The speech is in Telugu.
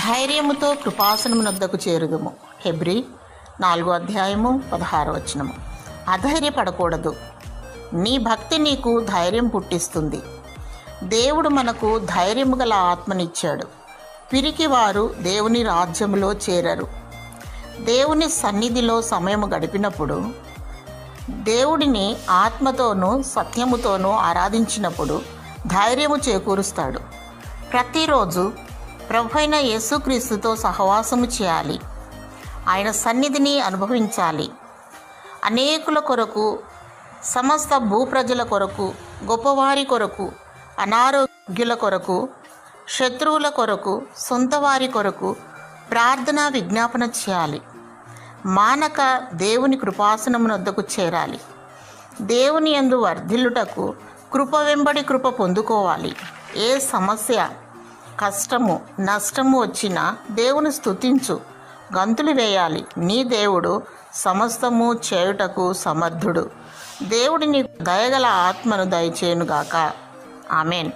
ధైర్యముతో కృపాసనమునొద్దకు చేరుదుము. హెబ్రీ 4:16. అధైర్యపడకూడదు. నీ భక్తి నీకు ధైర్యం పుట్టిస్తుంది. దేవుడు మనకు ధైర్యము గల ఆత్మనిచ్చాడు. పిరికివారు దేవుని రాజ్యములో చేరరు. దేవుని సన్నిధిలో సమయము గడిపినప్పుడు, దేవుడిని ఆత్మతోనూ సత్యముతోనూ ఆరాధించినప్పుడు ధైర్యము చేకూరుస్తాడు. ప్రతిరోజు ప్రభువైన యేసుక్రీస్తుతో సహవాసము చేయాలి. ఆయన సన్నిధిని అనుభవించాలి. అనేకుల కొరకు, సమస్త భూప్రజల కొరకు, గొప్పవారి కొరకు, అనారోగ్యుల కొరకు, శత్రువుల కొరకు, సొంతవారి కొరకు ప్రార్థన విజ్ఞాపన చేయాలి. మానక దేవుని కృపాసనమునొద్దకు చేరాలి. దేవుని యందు వర్ధిల్లుటకు కృప వెంబడి కృప పొందుకోవాలి. ఏ సమస్య, కష్టము, నష్టము వచ్చినా దేవుని స్తుతించు, గంతులు వేయాలి. నీ దేవుడు సమస్తము చేయుటకు సమర్థుడు. దేవుడిని దయగల ఆత్మను దయచేయునుగాక. ఆమెన్.